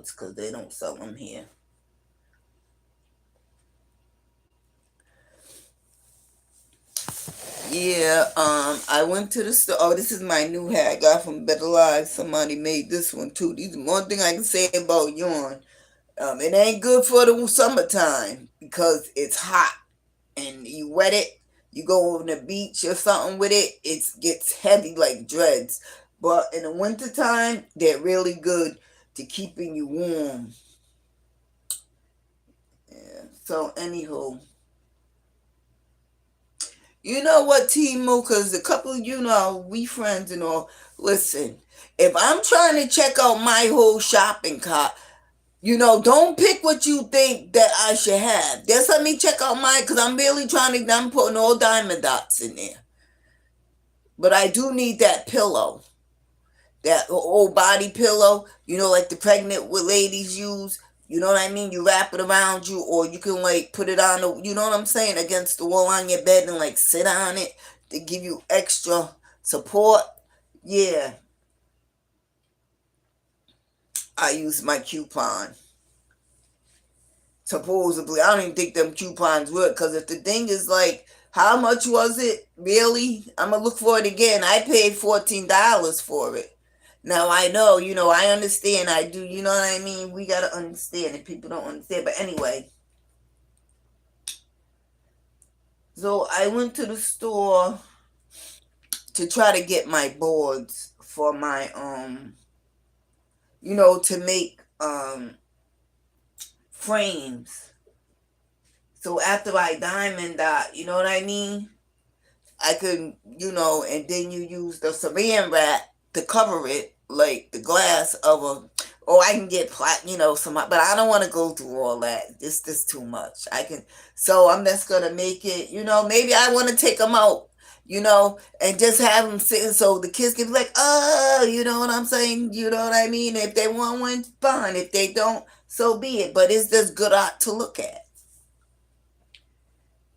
boards because they don't sell them here. Yeah, I went to the store. Oh, this is my new hat I got from Better Lives. Somebody made this one too. These one thing I can say about yarn. It ain't good for the summertime because it's hot and you wet it. You go on the beach or something with it, it gets heavy like dreads. But in the wintertime, they're really good to keeping you warm. Yeah. So anywho, you know what, Timu? Because a couple of we friends and all. Listen, if I'm trying to check out my whole shopping cart, don't pick what you think that I should have. Just let me check out mine because I'm really trying to. I'm putting all diamond dots in there, but I do need that pillow, that old body pillow. Like the pregnant ladies use. You know what I mean? You wrap it around you, or you can like put it on the. You know what I'm saying? Against the wall on your bed and like sit on it to give you extra support. Yeah, I use my coupon. Supposedly, I don't even think them coupons work because if the thing is like, how much was it really? I'm gonna look for it again. I paid $14 for it. Now I know, I understand. I do, you know what I mean? We gotta understand, and people don't understand. But anyway, so I went to the store to try to get my boards for my to make frames. So after I diamond that, you know what I mean? I could, and then you use the saran wrap to cover it, like the glass of a. Or I can get some, but I don't want to go through all that. It's just too much. So I'm just gonna make it. Maybe I want to take them out, and just have them sitting so the kids can be like, oh, you know what I'm saying? You know what I mean? If they want one, fine. If they don't, so be it. But it's just good art to look at.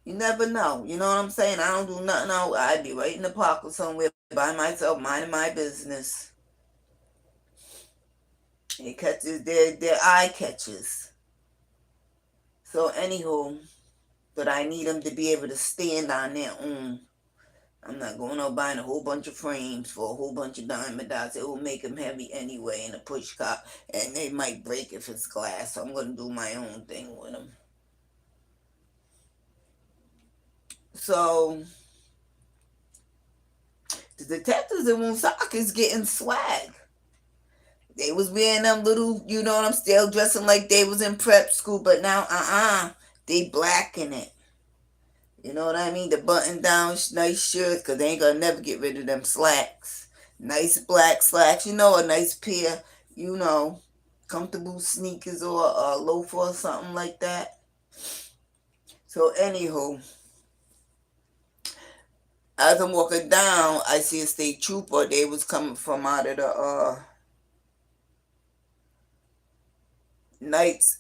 You never know. You know what I'm saying? I don't do nothing out. I'd be right in the park or somewhere by myself, minding my business. It catches their eye catches. So anywho, but I need them to be able to stand on their own. I'm not going out buying a whole bunch of frames for a whole bunch of diamond dots. It will make them heavy anyway in a push cart, and they might break if it's glass. So I'm going to do my own thing with them. So the detectives in Woonsock is getting swag. They was wearing them little, I'm still dressing like they was in prep school, but now, they blacking it. You know what I mean? The button down, nice shirts, because they ain't gonna never get rid of them slacks. Nice black slacks, a nice pair, you know, comfortable sneakers or a loafer or something like that. So, anywho, as I'm walking down, I see a state trooper. They was coming from out of the Knights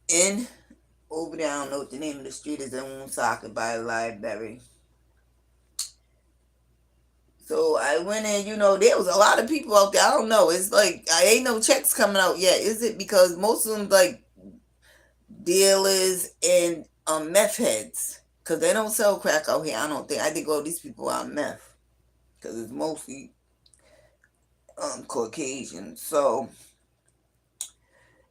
Inn over there. I don't know what the name of the street is in Woonsocket by the library. So I went in, there was a lot of people out there. I don't know. It's like I ain't no checks coming out yet. Is it because most of them like dealers and meth heads? Because they don't sell crack out here. I don't think. I think all these people are meth because it's mostly Caucasian. So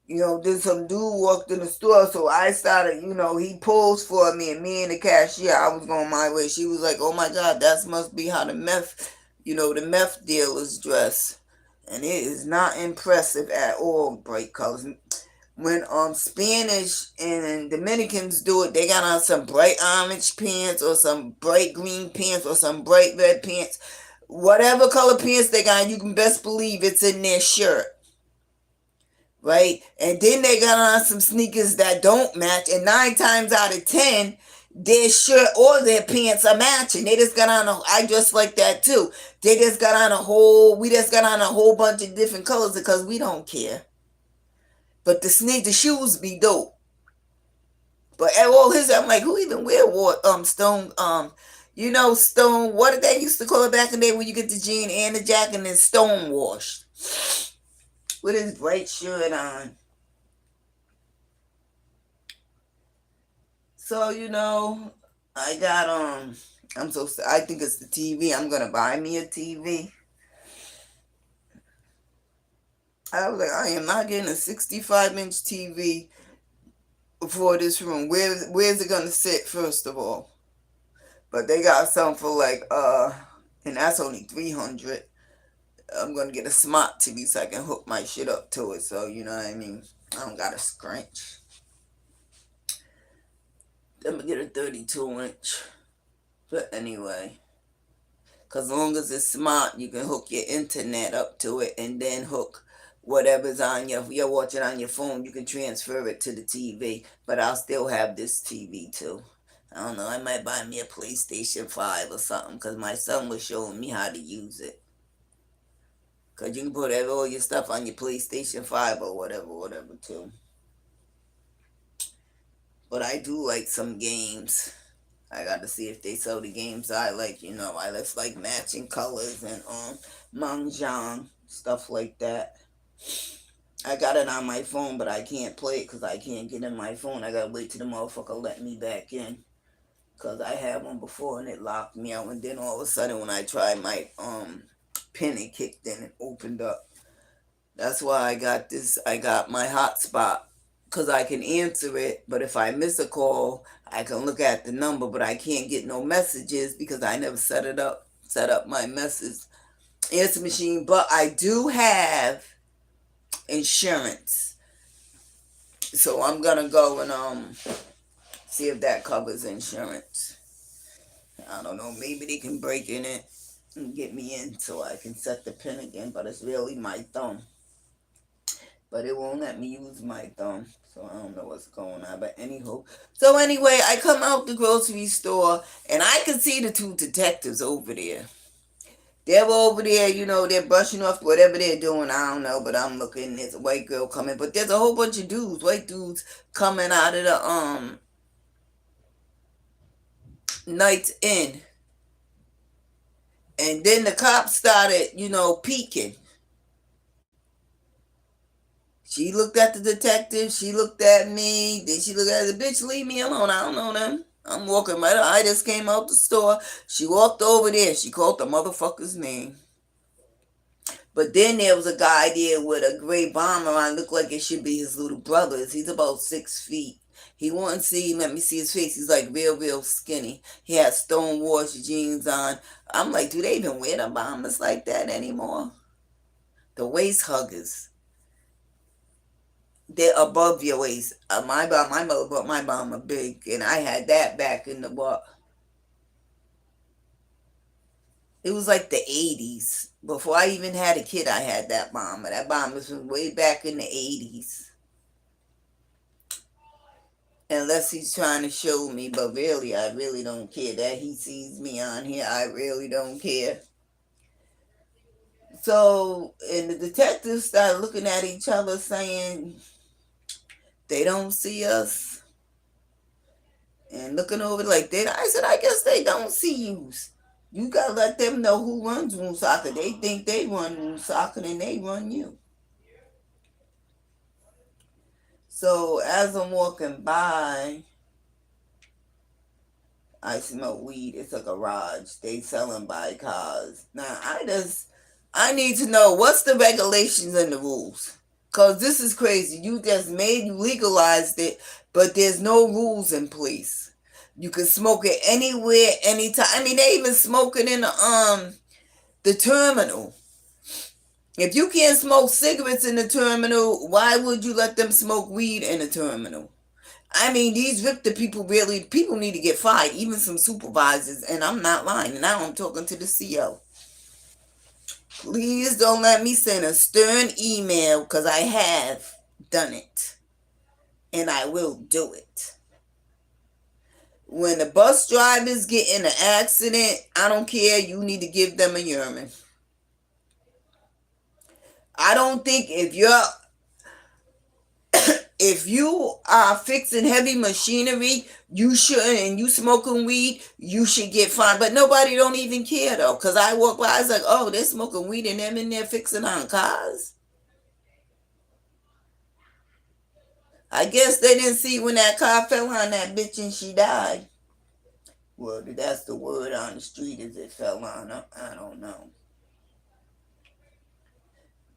then some dude walked in the store, so I started, he posed for me, and me and the cashier, I was going my way. She was like, "Oh my God, that must be how the meth dealers dress," and it is not impressive at all. Bright colors. When Spanish and Dominicans do it, they got on some bright orange pants or some bright green pants or some bright red pants. Whatever color pants they got, you can best believe it's in their shirt. Right? And then they got on some sneakers that don't match, and 9 times out of 10, their shirt or their pants are matching. They just got on I dress like that too. We just got on a whole bunch of different colors because we don't care. But the shoes be dope. But at all his, I'm like, who even wear stone, stone, what did they used to call it back in the day when you get the jean and the jacket and then stone washed with his bright shirt on. So I got I think it's the TV. I'm gonna buy me a TV. I was like, I am not getting a 65-inch TV for this room. Where's it gonna sit first of all? But they got some for like and that's only 300. I'm gonna get a smart TV so I can hook my shit up to it. So you know what I mean. I don't got a scratch. I'm gonna get a 32-inch. But anyway, cause as long as it's smart, you can hook your internet up to it and then hook whatever's on your. If you're watching on your phone, you can transfer it to the TV. But I'll still have this TV too. I don't know. I might buy me a PlayStation 5 or something. Cause my son was showing me how to use it. Cause you can put all your stuff on your PlayStation 5 or whatever too. But I do like some games. I got to see if they sell the games I like. I just like matching colors and mahjong stuff like that. I got it on my phone, but I can't play it because I can't get in my phone. I gotta wait till the motherfucker let me back in. Cause I had one before and it locked me out, and then all of a sudden when I tried my pin, it kicked in and opened up. That's why I got this. I got my hotspot because I can answer it, but if I miss a call, I can look at the number, but I can't get no messages because I never set up my message answer machine. But I do have insurance, so I'm gonna go and see if that covers insurance. I don't know. Maybe they can break in it and get me in so I can set the pin again. But it's really my thumb. But it won't let me use my thumb, so I don't know what's going on. But anywho, so anyway, I come out the grocery store and I can see the two detectives over there. They're over there, they're brushing off whatever they're doing. I don't know, but I'm looking. There's a white girl coming, but there's a whole bunch of dudes, white dudes, coming out of the Night's Inn, and then the cops started, peeking. She looked at the detective. She looked at me. Then she looked at the bitch. Leave me alone. I don't know them. I'm walking right. I just came out the store. She walked over there. She called the motherfucker's name. But then there was a guy there with a gray bomber on. Looked like it should be his little brother. He's about 6 feet. He wouldn't see. Let me see his face. He's like real skinny. He had stonewashed jeans on. I'm like, do they even wear the bombers like that anymore? The waist huggers. They're above your waist. My mother bought my bomber big, and I had that back in the what? It was like the 80s. Before I even had a kid, I had that bomber. That bomber was from way back in the 80s. Unless he's trying to show me, but really, I really don't care that he sees me on here. I really don't care. So, and the detectives started looking at each other saying, they don't see us. And looking over like that, I said, I guess they don't see you. You gotta let them know who runs Woon Soccer. They think they run Woon Soccer and they run you. So as I'm walking by, I smell weed. It's a garage. They selling by cars. Now I need to know what's the regulations and the rules. Cause this is crazy. You legalized it, but there's no rules in place. You can smoke it anywhere, anytime. I mean, they even smoke it in the terminal. If you can't smoke cigarettes in the terminal, why would you let them smoke weed in the terminal? I mean, these Victor people need to get fired, even some supervisors, and I'm not lying. Now I'm talking to the CO. Please don't let me send a stern email because I have done it, and I will do it. When the bus drivers get in an accident, I don't care. You need to give them a urine. I don't think if you are fixing heavy machinery, you shouldn't, and you smoking weed, you should get fined. But nobody don't even care though, because I walk by, I was like, oh, they're smoking weed and them in there fixing on cars. I guess they didn't see when that car fell on that bitch and she died. Well, that's the word on the street is it fell on her. I don't know.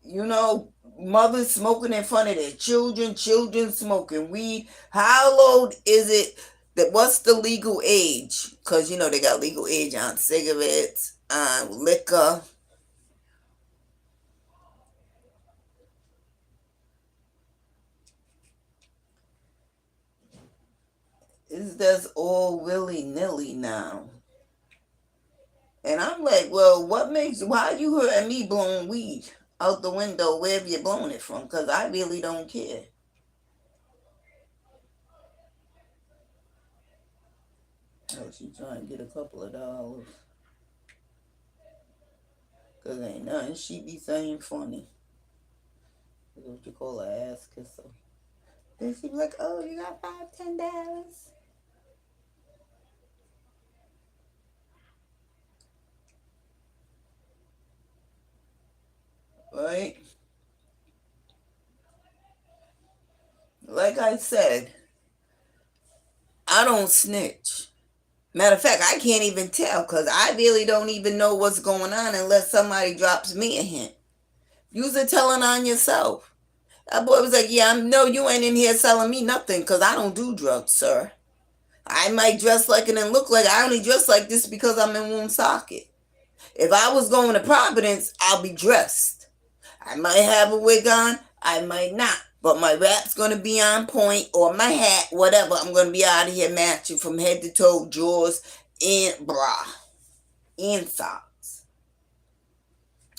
You know, mothers smoking in front of their children, children smoking weed. How old is it? That what's the legal age? Because you know they got legal age on cigarettes, on liquor. It's just all willy nilly now. And I'm like, well, what makes why you heard me blowing weed out the window wherever you're blowing it from? Because I really don't care. Oh, she trying to get a couple of dollars. Because ain't nothing she be saying funny. That's what you call an ass kisser. Then she be like, oh, you got $5, $10. Right? Like I said, I don't snitch. Matter of fact, I can't even tell because I really don't even know what's going on unless somebody drops me a hint. Use it telling on yourself. That boy was like, yeah, no, you ain't in here selling me nothing because I don't do drugs, sir. I might dress like it and look like I only dress like this because I'm in Woonsocket. If I was going to Providence, I'll be dressed. I might have a wig on, I might not. But my rap's gonna be on point, or my hat, whatever. I'm gonna be out of here matching from head to toe, drawers and bra and socks.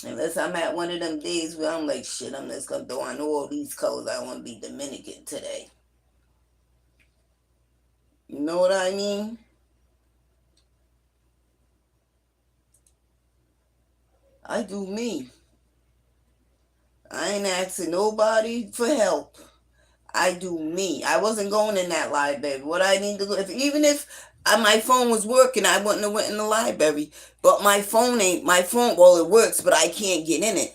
Unless I'm at one of them days where I'm like, shit, I'm just gonna throw on all these colors. I want to be Dominican today. You know what I mean? I do me. I ain't asking nobody for help. I do me. I wasn't going in that library. What I need to do, if even if my phone was working, I wouldn't have went in the library. But my phone ain't my phone. Well, it works, but I can't get in it.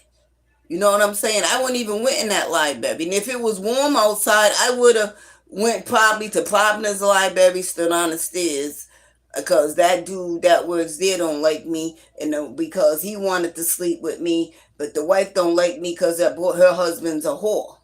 You know what I'm saying? I wouldn't even went in that library. And if it was warm outside, I would have went probably to Providence Library, stood on the stairs, because that dude that works there don't like me, and because he wanted to sleep with me, but the wife don't like me because her husband's a whore.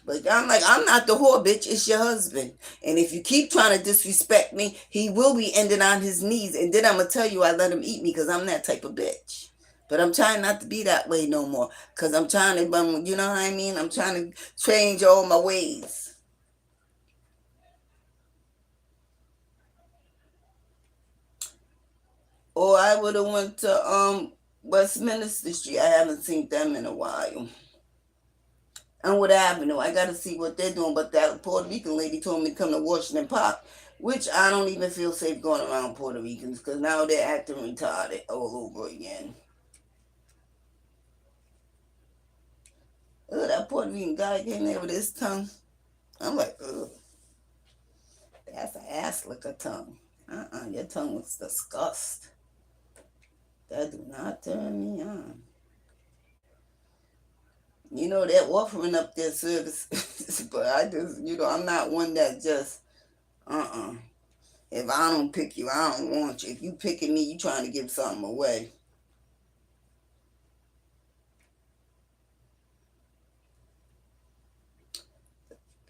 But I'm like, I'm not the whore, bitch. It's your husband. And if you keep trying to disrespect me, he will be ending on his knees. And then I'm going to tell you I let him eat me because I'm that type of bitch. But I'm trying not to be that way no more. Because I'm trying to, you know what I mean? I'm trying to change all my ways. Or I would have went to Westminster Street. I haven't seen them in a while. And Wood Avenue. I got to see what they're doing. But that Puerto Rican lady told me to come to Washington Park, which I don't even feel safe going around Puerto Ricans because now they're acting retarded all over again. Ugh, that Puerto Rican guy getting there with his tongue. I'm like, ugh, that's an ass licker tongue. Your tongue looks disgust. That do not turn me on. You know, they're offering up their service, but I just, I'm not one that just, uh-uh. If I don't pick you, I don't want you. If you picking me, you trying to give something away.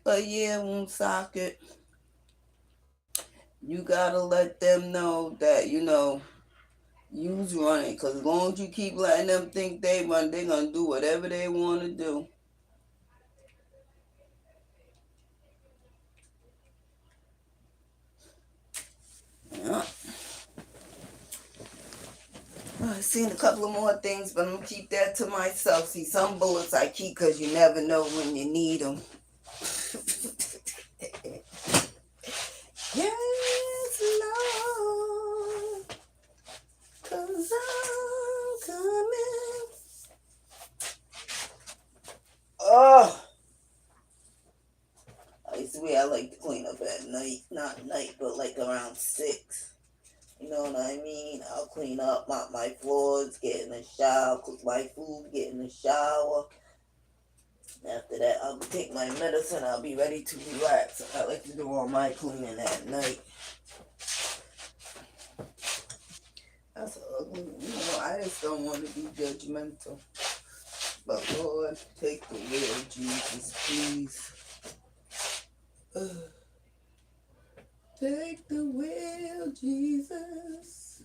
But yeah, Woonsocket, you gotta let them know that, you's running. Because as long as you keep letting them think they run, they're gonna do whatever they want to do. Yeah. I've seen a couple of more things, but I'm gonna keep that to myself. See, some bullets I keep because you never know when you need them. Yes, Lord, 'cause I'm coming. Oh, I swear I like to clean up at night. Not night, but like around 6. You know what I mean? I'll clean up, mop my floors, get in the shower, cook my food, get in the shower. After that, I'll take my medicine. I'll be ready to relax. I like to do all my cleaning at night. That's ugly. I just don't want to be judgmental. But Lord, take the wheel, Jesus, please. Take the wheel, Jesus.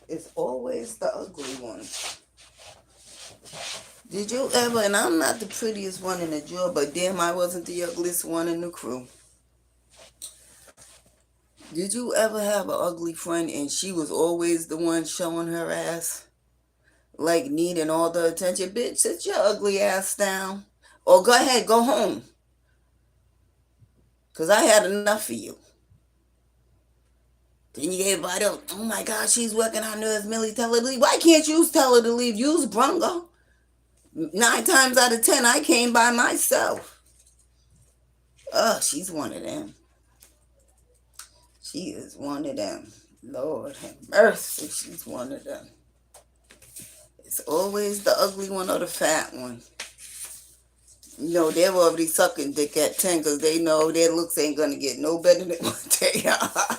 It's always the ugly one. Did you ever, and I'm not the prettiest one in the drawer, but damn, I wasn't the ugliest one in the crew. Did you ever have an ugly friend and she was always the one showing her ass? Like needing all the attention? Bitch, sit your ugly ass down. Or go ahead, go home. Because I had enough of you. Then you gave everybody else, oh my God, she's working on nerves. Millie, tell her to leave. Why can't you tell her to leave? Use Brungo. 9 times out of 10, I came by myself. She's one of them. She is one of them. Lord have mercy, she's one of them. It's always the ugly one or the fat one. You know, they're already sucking dick at 10 because they know their looks ain't going to get no better than what they are.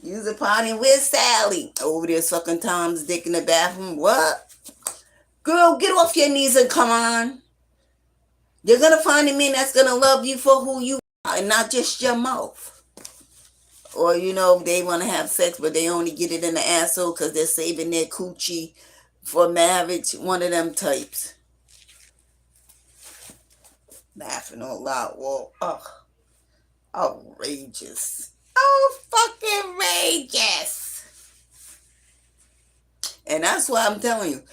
Use a potty with Sally. Over there sucking Tom's dick in the bathroom. What? Girl, get off your knees and come on. You're going to find a man that's going to love you for who you are and not just your mouth. Or, you know, they want to have sex, but they only get it in the asshole because they're saving their coochie for marriage. One of them types. Laughing all loud. Well, outrageous. Oh, fucking outrageous. And that's why I'm telling you.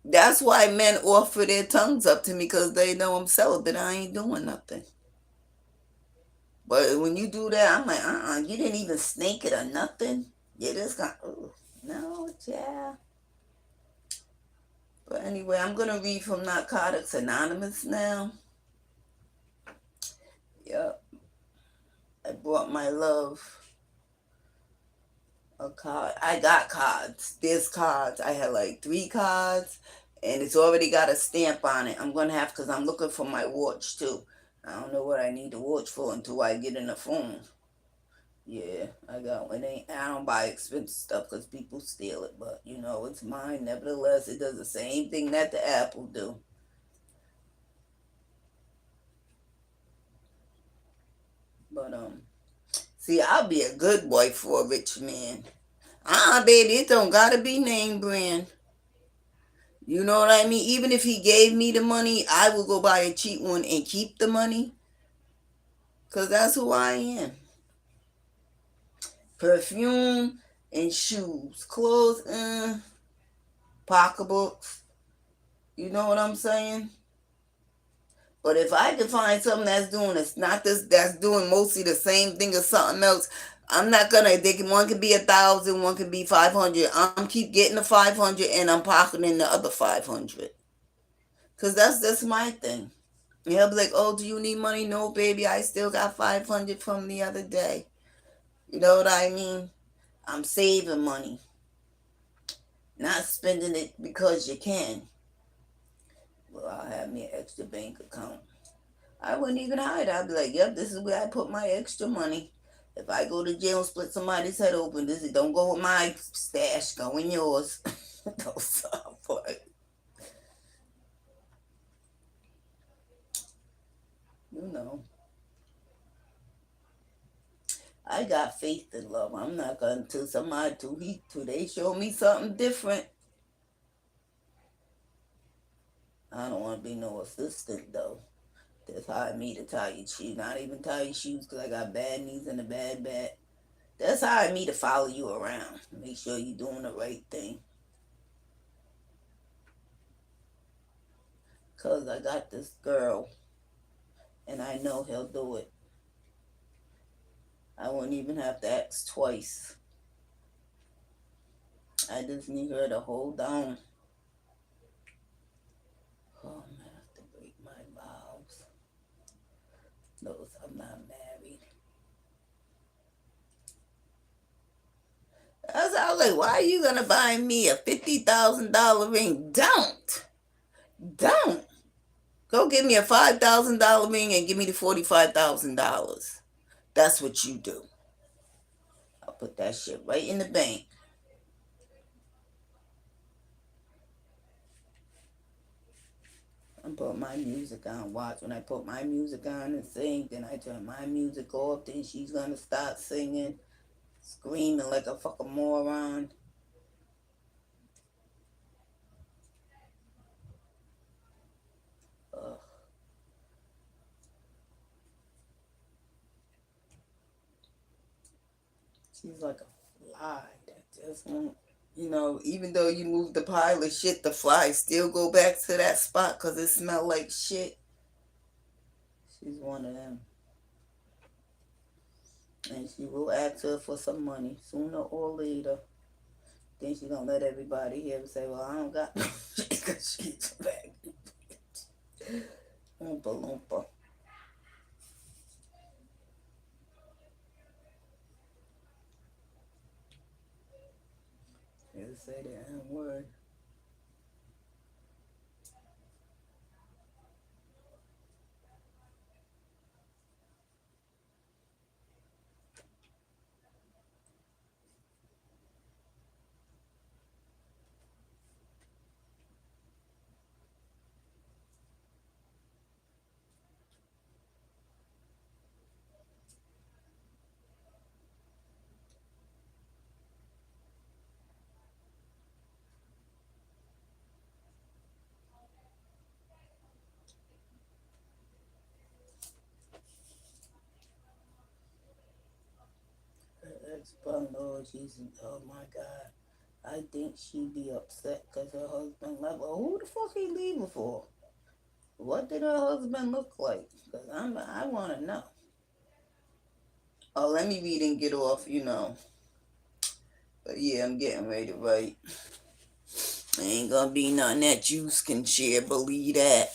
That's why men offer their tongues up to me because they know I'm celibate. I ain't doing nothing. But when you do that, I'm like, you didn't even snake it or nothing. You just got, no, yeah. But anyway, I'm going to read from Narcotics Anonymous now. Yep. I brought my love a card. I got cards. There's cards. I had like 3 cards, and it's already got a stamp on it. I'm going to have, because I'm looking for my watch too. I don't know what I need the watch for until I get in the phone. Yeah, I got one. I don't buy expensive stuff because people steal it, but you know, it's mine. Nevertheless, it does the same thing that the Apple do. But see, I'll be a good boy for a rich man. Baby, it don't gotta be name brand. You know what I mean? Even if he gave me the money, I will go buy a cheap one and keep the money. Because that's who I am. Perfume and shoes. Clothes, pocketbooks. You know what I'm saying? But if I can find something that's doing it's not this that's doing mostly the same thing as something else, I'm not gonna. One could be 1,000, one could be 500. I'm keep getting the 500 and I'm pocketing the other 500. Cause that's my thing. And he'll be like, "Oh, do you need money?" No, baby, I still got 500 from the other day. You know what I mean? I'm saving money, not spending it because you can. Well, I'll have me an extra bank account. I wouldn't even hide. I'd be like, "Yep, this is where I put my extra money. If I go to jail and split somebody's head open, this is don't go with my stash, go in yours." No, boy. You know, I got faith in love. I'm not gonna tell somebody till they show me something different. I don't want to be no assistant though. That's hired me to tie your shoes. Not even tie your shoes because I got bad knees and a bad back. That's hired me to follow you around. Make sure you're doing the right thing. Because I got this girl and I know he'll do it. I wouldn't even have to ask twice. I just need her to hold on. Oh, I'm going to have to break my vows. Those I'm not married. That's how like, why are you gonna buy me a $50,000 ring? Don't. Go get me a $5,000 ring and give me the $45,000. That's what you do. I'll put that shit right in the bank. I put my music on. Watch when I put my music on and sing. Then I turn my music off. Then she's gonna start singing, screaming like a fucking moron. Ugh. She's like a fly that just won't. Even though you move the pile of shit, the flies still go back to that spot because it smell like shit. She's one of them. And she will ask her for some money sooner or later. Then she gonna let everybody hear and say, well, I don't got no shit because she's back. Oompa loompa. You say the N word. Her ex-bungalow, oh my God. I think she'd be upset because her husband left. Well, who the fuck he leaving for? What did her husband look like? Because I want to know. Oh, let me read and get off. But yeah, I'm getting ready to write. Ain't gonna be nothing that juice can share, believe that.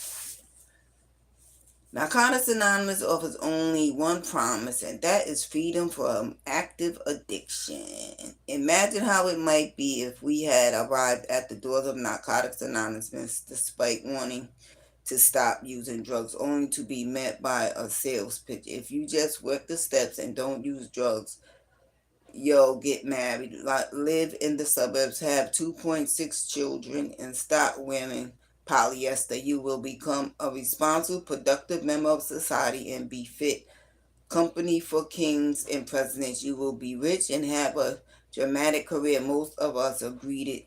Narcotics Anonymous offers only one promise, and that is freedom from active addiction. Imagine how it might be if we had arrived at the doors of Narcotics Anonymous despite wanting to stop using drugs, only to be met by a sales pitch. If you just work the steps and don't use drugs, you'll get married, live in the suburbs, have 2.6 children, and stop wearing polyester. You will become a responsible, productive member of society and be fit company for kings and presidents. You will be rich and have a dramatic career. Most of us are greeted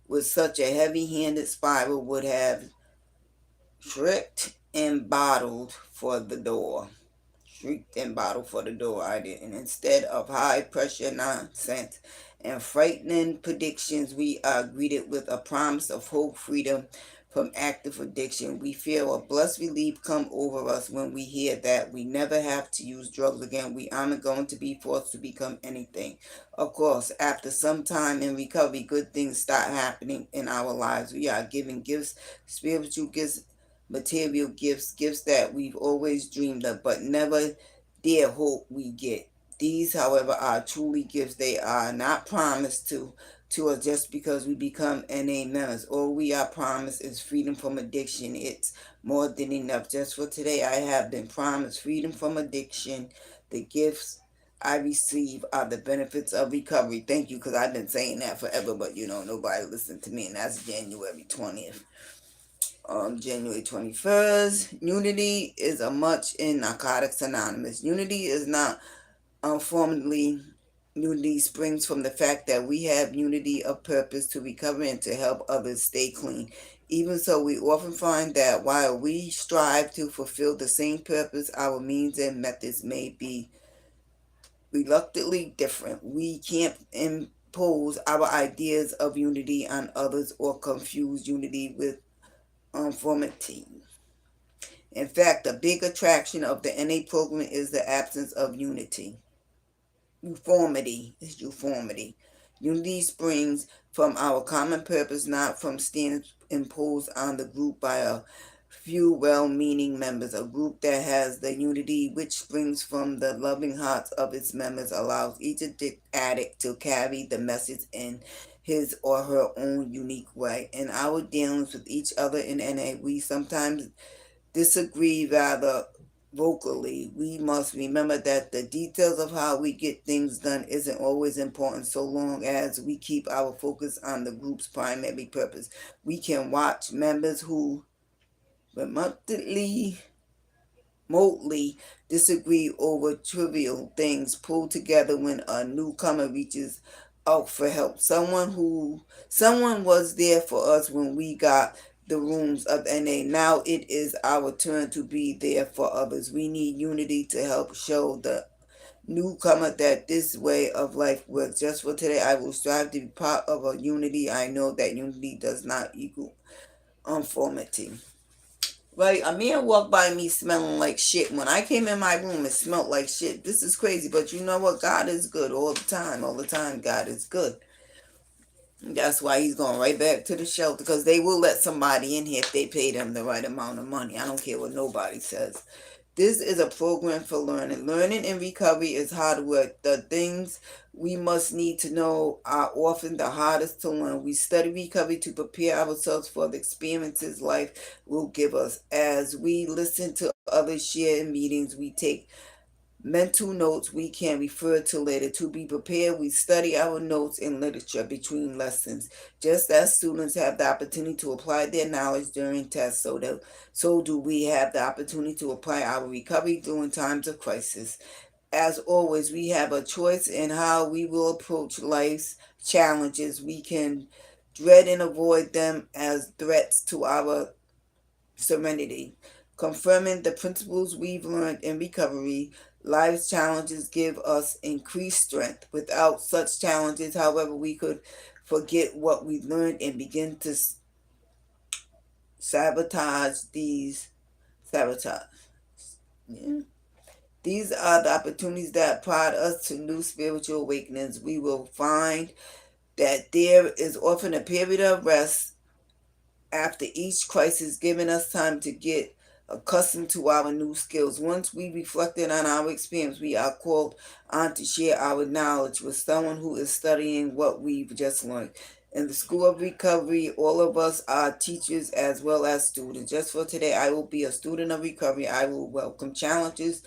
with such a heavy-handed spiral would have tricked and bottled for the door. Shrieked and bottled for the door. I didn't. Instead of high pressure nonsense and frightening predictions, we are greeted with a promise of hope, freedom from active addiction. We feel a blessed relief come over us when we hear that we never have to use drugs again. We aren't going to be forced to become anything. Of course, after some time in recovery, good things start happening in our lives. We are given gifts, spiritual gifts, material gifts, gifts that we've always dreamed of, but never dare hope we get. These, however, are truly gifts. They are not promised to us just because we become NA members. All we are promised is freedom from addiction. It's more than enough. Just for today, I have been promised freedom from addiction. The gifts I receive are the benefits of recovery. Thank you, because I've been saying that forever, but nobody listened to me, and that's January 20th. January 21st. Unity is a much in Narcotics Anonymous. Unity is not formally. Unity springs from the fact that we have unity of purpose to recover and to help others stay clean. Even so, we often find that while we strive to fulfill the same purpose, our means and methods may be reluctantly different. We can't impose our ideas of unity on others or confuse unity with uniformity. In fact, a big attraction of the NA program is the absence of unity. Uniformity is uniformity. Unity springs from our common purpose, not from standards imposed on the group by a few well-meaning members. A group that has the unity which springs from the loving hearts of its members allows each addict to carry the message in his or her own unique way. In our dealings with each other in NA, we sometimes disagree rather vocally. We must remember that the details of how we get things done isn't always important so long as we keep our focus on the group's primary purpose. We can watch members who reluctantly remotely disagree over trivial things pull together when a newcomer reaches out for help. Someone was there for us when we got the rooms of NA. Now it is our turn to be there for others. We need unity to help show the newcomer that this way of life works. Just for today, I will strive to be part of a unity. I know that unity does not equal uniformity. Right, a man walked by me smelling like shit. When I came in my room, it smelled like shit. This is crazy, but you know what? God is good all the time. All the time, God is good. That's why he's going right back to the shelter, because they will let somebody in here if they pay them the right amount of money. I don't care what nobody says. This is a program for learning. Learning and recovery is hard work. The things we must need to know are often the hardest to learn. We study recovery to prepare ourselves for the experiences life will give us. As we listen to others share in meetings, we take mental notes we can refer to later. To be prepared, we study our notes and literature between lessons. Just as students have the opportunity to apply their knowledge during tests, so do we have the opportunity to apply our recovery during times of crisis. As always, we have a choice in how we will approach life's challenges. We can dread and avoid them as threats to our serenity. Confirming the principles we've learned in recovery, life's challenges give us increased strength. Without such challenges, however, we could forget what we learned and begin to sabotage these sabotage. Yeah. These are the opportunities that prod us to new spiritual awakenings. We will find that there is often a period of rest after each crisis, giving us time to get accustomed to our new skills. Once we reflected on our experience, we are called on to share our knowledge with someone who is studying what we've just learned. In the School of Recovery, all of us are teachers as well as students. Just for today, I will be a student of recovery. I will welcome challenges,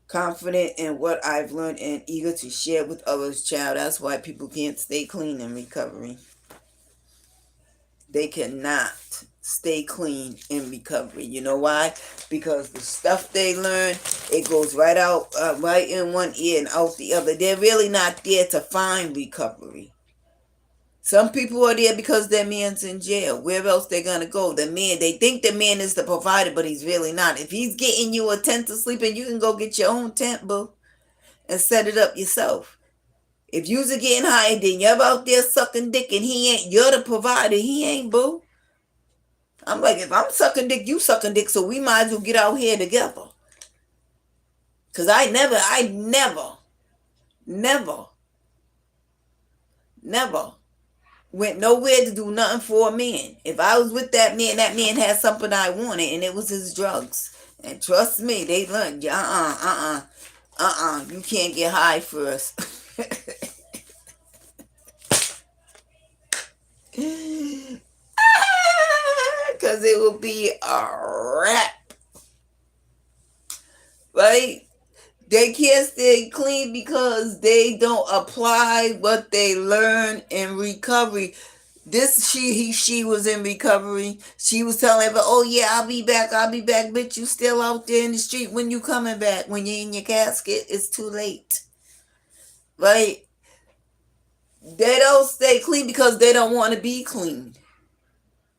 confident in what I've learned, and eager to share with others. Child, that's why people can't stay clean in recovery. They cannot stay clean in recovery. You know why? Because the stuff they learn, it goes right out, right in one ear and out the other. They're really not there to find recovery. Some people are there because their man's in jail. Where else they gonna go? The man, they think the man is the provider, but he's really not. If he's getting you a tent to sleep in, you can go get your own tent, boo, and set it up yourself. If you's getting high, then you're out there sucking dick, and he ain't. You're the provider. He ain't, boo. I'm like, if I'm sucking dick, you sucking dick, so we might as well get out here together. Cause never, never went nowhere to do nothing for a man. If I was with that man had something I wanted, and it was his drugs. And trust me, they learned, you can't get high first. Because it will be a wrap, right? They can't stay clean because they don't apply what they learn in recovery. This she was in recovery. She was telling everybody, "Oh yeah, I'll be back. Bitch, you still out there in the street. When you coming back? When you're in your casket, it's too late." Right? They don't stay clean because they don't want to be clean.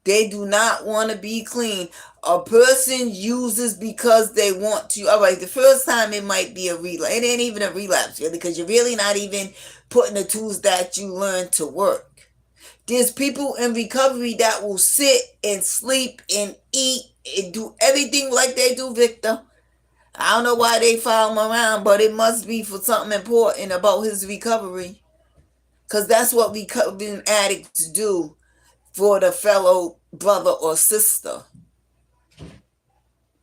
They do not want to be clean. A person uses because they want to. All right, the first time it might be a relapse. It ain't even a relapse, really, because you're really not even putting the tools that you learned to work. There's people in recovery that will sit and sleep and eat and do everything like they do, Victor. I don't know why they follow him around, but it must be for something important about his recovery. Because that's what recovering addicts do for the fellow brother or sister.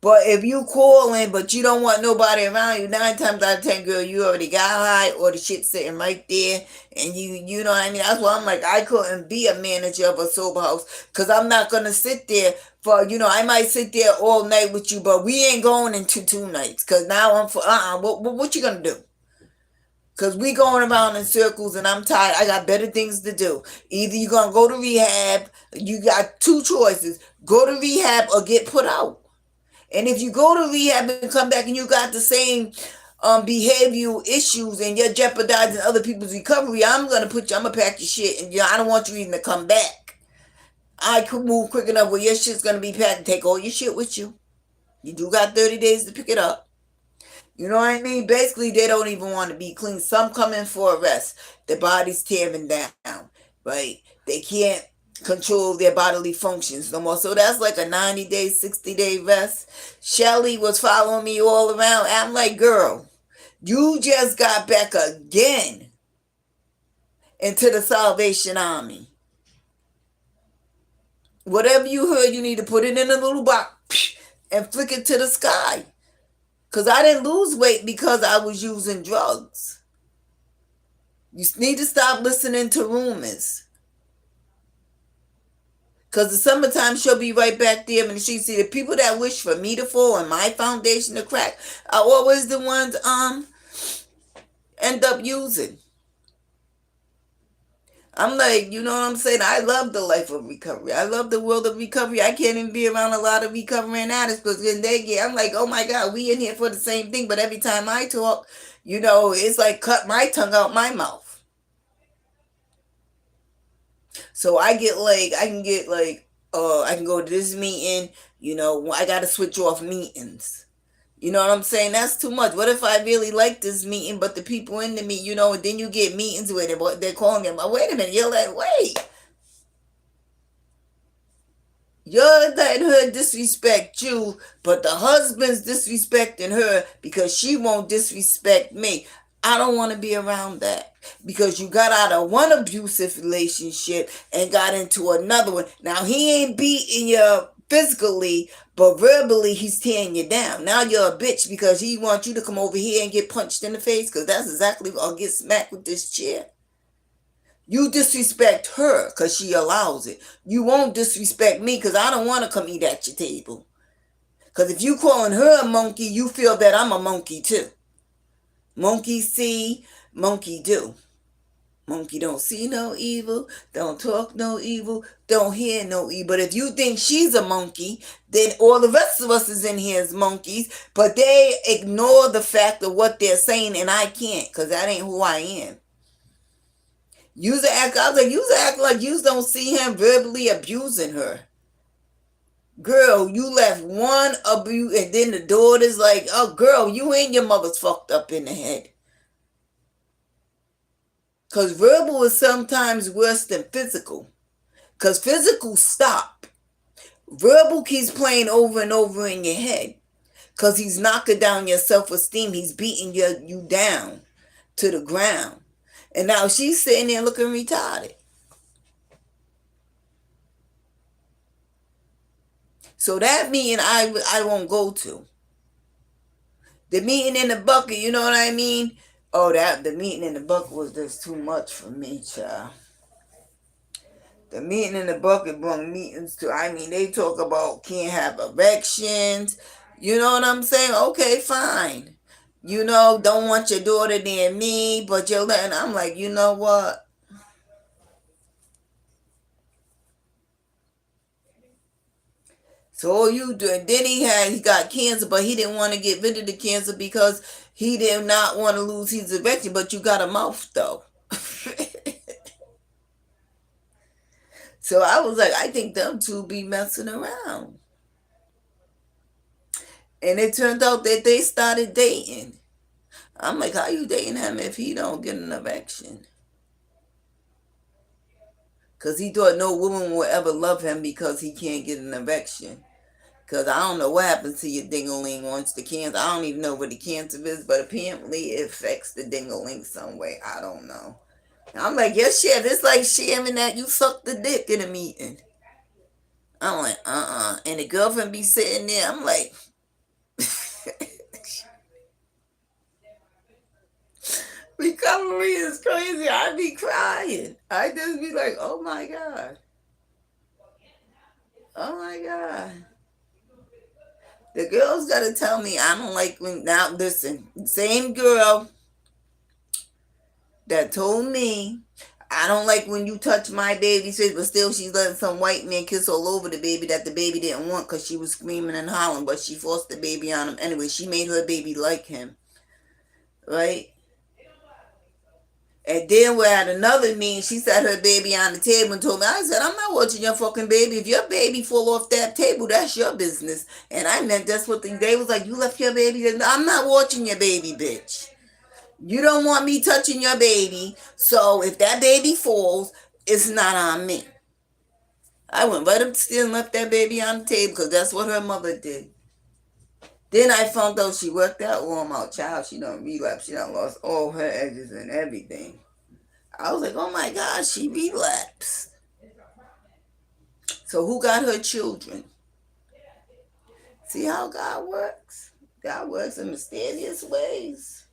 But if you calling, but you don't want nobody around you, 9 times out of 10, girl, you already got high, or the shit sitting right there, and you know what I mean. That's why I'm like, I couldn't be a manager of a sober house, cause I'm not gonna sit there for, I might sit there all night with you, but we ain't going into 2 nights, cause now I'm for what you gonna do? Cause we going around in circles, and I'm tired. I got better things to do. Either you gonna go to rehab, you got two choices: go to rehab or get put out. And if you go to rehab and come back and you got the same behavioral issues and you're jeopardizing other people's recovery, I'm gonna pack your shit, and I don't want you even to come back. I could move quick enough where your shit's gonna be packed and take all your shit with you. You do got 30 days to pick it up. You know what I mean? Basically, they don't even want to be clean. Some come in for arrest. Their body's tearing down, right? They can't control their bodily functions no more. So that's like a 90-day, 60-day rest. Shelly was following me all around. I'm like, girl, you just got back again into the Salvation Army. Whatever you heard, you need to put it in a little box and flick it to the sky. Because I didn't lose weight because I was using drugs. You need to stop listening to rumors. Because the summertime she'll be right back there. And she see the people that wish for me to fall and my foundation to crack are always the ones end up using. I'm like, you know what I'm saying? I love the life of recovery. I love the world of recovery. I can't even be around a lot of recovering addicts because then I'm like, oh my God, we in here for the same thing. But every time I talk, it's like cut my tongue out my mouth. So I can go to this meeting, I got to switch off meetings. You know what I'm saying? That's too much. What if I really like this meeting, but the people in the meeting, and then you get meetings with it, but they're calling them, wait a minute, you're like, wait. You're letting her disrespect you, but the husband's disrespecting her because she won't disrespect me. I don't want to be around that because you got out of one abusive relationship and got into another one. Now, he ain't beating you physically, but verbally, he's tearing you down. Now you're a bitch because he wants you to come over here and get punched in the face because that's exactly what I'll get smacked with this chair. You disrespect her because she allows it. You won't disrespect me because I don't want to come eat at your table. Because if you calling her a monkey, you feel that I'm a monkey too. Monkey see, monkey do. Monkey don't see no evil, don't talk no evil, don't hear no evil. But if you think she's a monkey, then all the rest of us is in here as monkeys. But they ignore the fact of what they're saying, and I can't because that ain't who I am. I was like, act like you don't see him verbally abusing her. Girl, you left one abuse, and then the daughter's like, oh, girl, you and your mother's fucked up in the head. Because verbal is sometimes worse than physical. Because physical stop. Verbal keeps playing over and over in your head. Because he's knocking down your self-esteem. He's beating you down to the ground. And now she's sitting there looking retarded. So that meeting I won't go to. The meeting in the bucket, you know what I mean? Oh, the meeting in the bucket was just too much for me, child. The meeting in the bucket brought meetings to, they talk about can't have erections. You know what I'm saying? Okay, fine. Don't want your daughter near me, but you're letting, I'm like, you know what? So all you do, and then he got cancer, but he didn't want to get rid of the cancer because he did not want to lose his erection, but you got a mouth though. So I was like, I think them two be messing around. And it turned out that they started dating. I'm like, how you dating him if he don't get an erection? Because he thought no woman will ever love him because he can't get an erection. Because I don't know what happens to your ding-a-ling once the cancer. I don't even know what the cancer is, but apparently it affects the ding-a-ling some way. I don't know. I'm like, yes, Chef. It's like sharing that you suck the dick in a meeting. I'm like, And the girlfriend be sitting there. I'm like, Recovery is crazy. I be crying. I just be like, oh my God. Oh my God. The girls gotta tell me I don't like when now listen, same girl that told me I don't like when you touch my baby's face, but still she's letting some white man kiss all over the baby that the baby didn't want because she was screaming and hollering, but she forced the baby on him anyway. She made her baby like him, right? And then we're at another meeting. She sat her baby on the table and told me, I said, I'm not watching your fucking baby. If your baby fall off that table, that's your business. And I meant that's what they was like, you left your baby. I'm not watching your baby, bitch. You don't want me touching your baby. So if that baby falls, it's not on me. I went right upstairs and left that baby on the table because that's what her mother did. Then I found out she worked that warm out child. She done relapsed. She done lost all her edges and everything. I was like, oh my God, she relapsed. So who got her children? See how God works? God works in mysterious ways.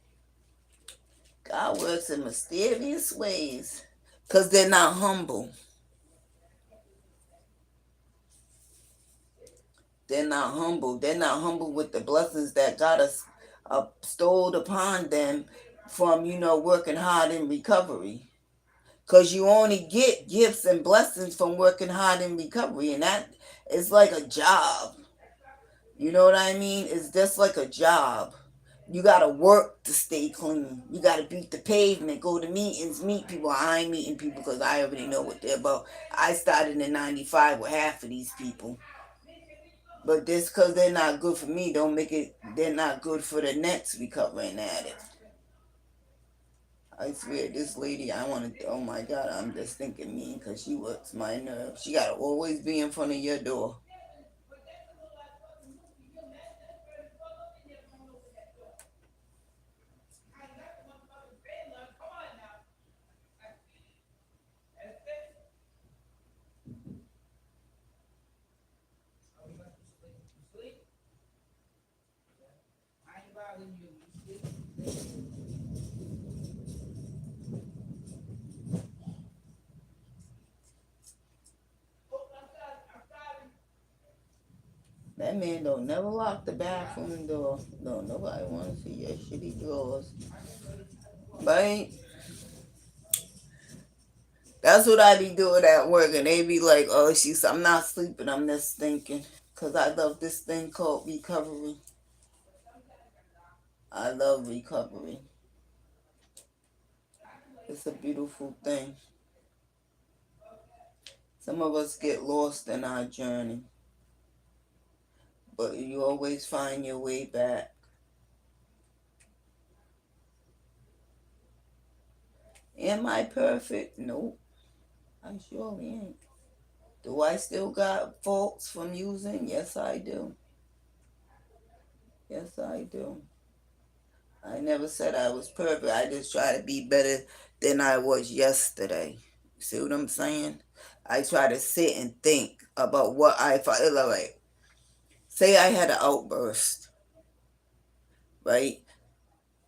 God works in mysterious ways. Because they're not humble. They're not humble. They're not humble with the blessings that God has bestowed upon them from, working hard in recovery. Because you only get gifts and blessings from working hard in recovery. And that is like a job. You know what I mean? It's just like a job. You gotta work to stay clean. You gotta beat the pavement, go to meetings, meet people. I ain't meeting people because I already know what they're about. I started in '95 with half of these people. But just because they're not good for me, don't make it, they're not good for the next recovering addict. I swear, this lady, I want to, oh my God, I'm just thinking mean because she works my nerves. She gotta always be in front of your door. That man don't never lock the bathroom door. No, nobody want to see your shitty drawers. Right? That's what I be doing at work, and they be like, oh, I'm not sleeping, I'm just thinking. Because I love this thing called recovery. I love recovery. It's a beautiful thing. Some of us get lost in our journey, but you always find your way back. Am I perfect? Nope, I surely ain't. Do I still got faults from using? Yes, I do. Yes, I do. I never said I was perfect. I just try to be better than I was yesterday. See what I'm saying? I try to sit and think about what I felt like. Say I had an outburst, right?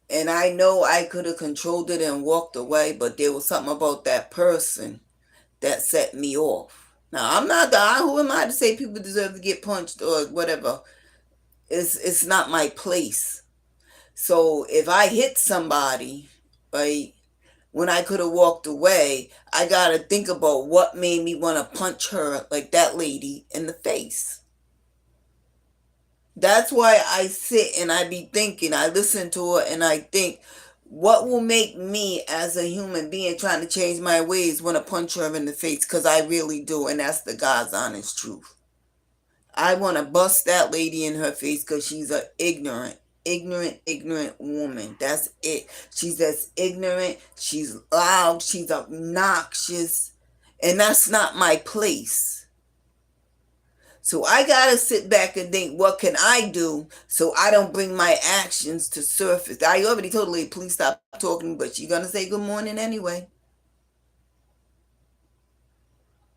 And I know I could have controlled it and walked away, but there was something about that person that set me off. Now I'm not the who am I to say people deserve to get punched or whatever? It's not my place. So if I hit somebody, right, when I could have walked away, I gotta think about what made me want to punch her like that lady in the face. That's why I sit and I be thinking, I listen to her and I think, what will make me as a human being trying to change my ways want to punch her in the face? Because I really do, and that's the God's honest truth. I want to bust that lady in her face because she's a ignorant woman. That's it. She's just ignorant. She's loud. She's obnoxious. And that's not my place. So I gotta sit back and think, what can I do so I don't bring my actions to surface? I already told the lady, please stop talking, but she's gonna say good morning anyway.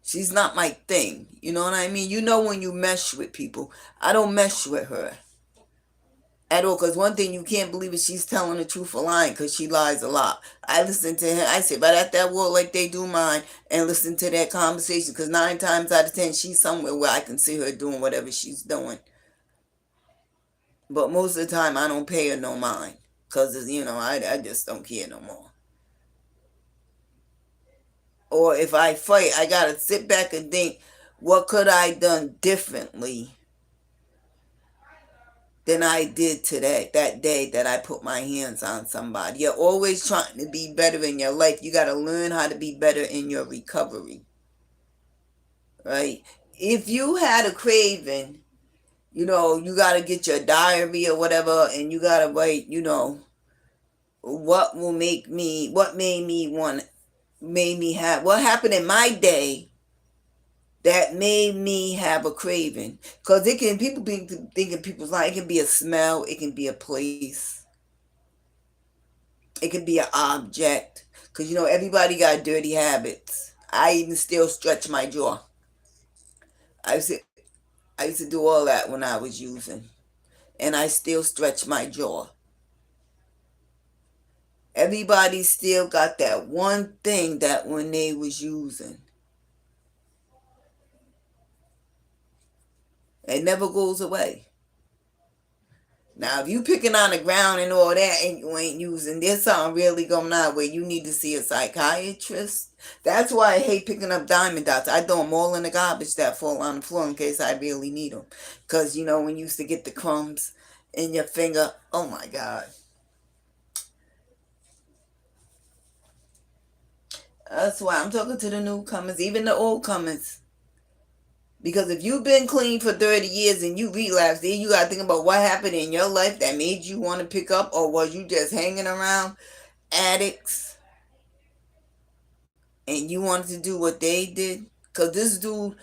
She's not my thing. You know what I mean? You know when you mesh with people. I don't mesh with her. at all. Because one thing you can't believe is she's telling the truth or lying, because she lies a lot. I listen to him. I sit right at that wall like they do mine and listen to their conversation, because 9 times out of 10 she's somewhere where I can see her doing whatever she's doing. But most of the time I don't pay her no mind, because I just don't care no more. Or if I fight, I gotta sit back and think, what could I done differently than I did today, that day that I put my hands on somebody. You're always trying to be better in your life. You got to learn how to be better in your recovery, right? If you had a craving, you got to get your diary or whatever, and you got to write, what made me have, what happened in my day that made me have a craving. Because people be thinking people's life, it can be a smell, it can be a place, it can be an object. Because, everybody got dirty habits. I even still stretch my jaw. I used to, I used to do all that when I was using. And I still stretch my jaw. Everybody still got that one thing that when they was using, it never goes away. Now, if you picking on the ground and all that and you ain't using, there's something really going on where you need to see a psychiatrist. That's why I hate picking up diamond dots. I throw them all in the garbage that fall on the floor in case I really need them. Because, when you used to get the crumbs in your finger, oh my God. That's why I'm talking to the newcomers, even the old comers. Because if you've been clean for 30 years and you relapse, then you got to think about what happened in your life that made you want to pick up, or was you just hanging around addicts and you wanted to do what they did? Because this dude,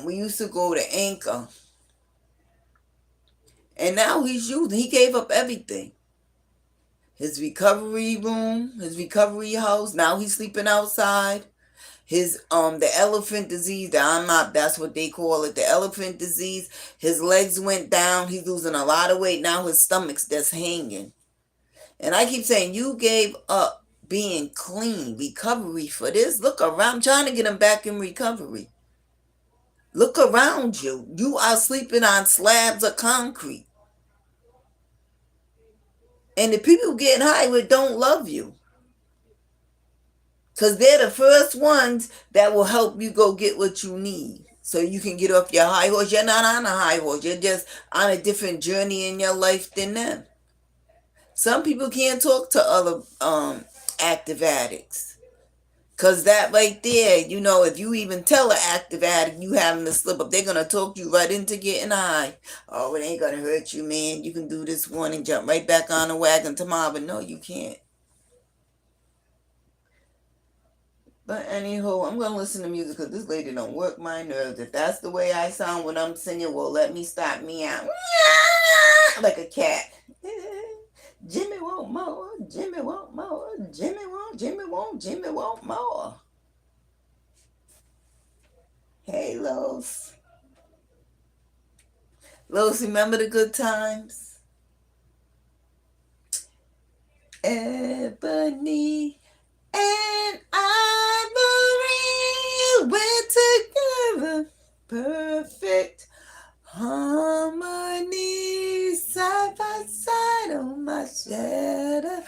we used to go to Anchor, and now he gave up everything. His recovery room, his recovery house, now he's sleeping outside. The elephant disease, the IMOP, that's what they call it, the elephant disease. His legs went down. He's losing a lot of weight. Now his stomach's just hanging. And I keep saying, you gave up being clean, recovery for this. Look around. I'm trying to get him back in recovery. Look around you. You are sleeping on slabs of concrete. And the people getting high with don't love you. Because they're the first ones that will help you go get what you need. So you can get off your high horse. You're not on a high horse. You're just on a different journey in your life than them. Some people can't talk to other active addicts. Because that right there, if you even tell an active addict you having to slip up, they're going to talk you right into getting high. Oh, it ain't going to hurt you, man. You can do this one and jump right back on the wagon tomorrow. But no, you can't. But anywho, I'm going to listen to music because this lady don't work my nerves. If that's the way I sound when I'm singing, well, let me stop me out. Like a cat. Jimmy want more, Jimmy want more, Jimmy want more. Hey, Los. Los, remember the good times? Ebony and ivory went together. Perfect harmony, side by side on my shadow.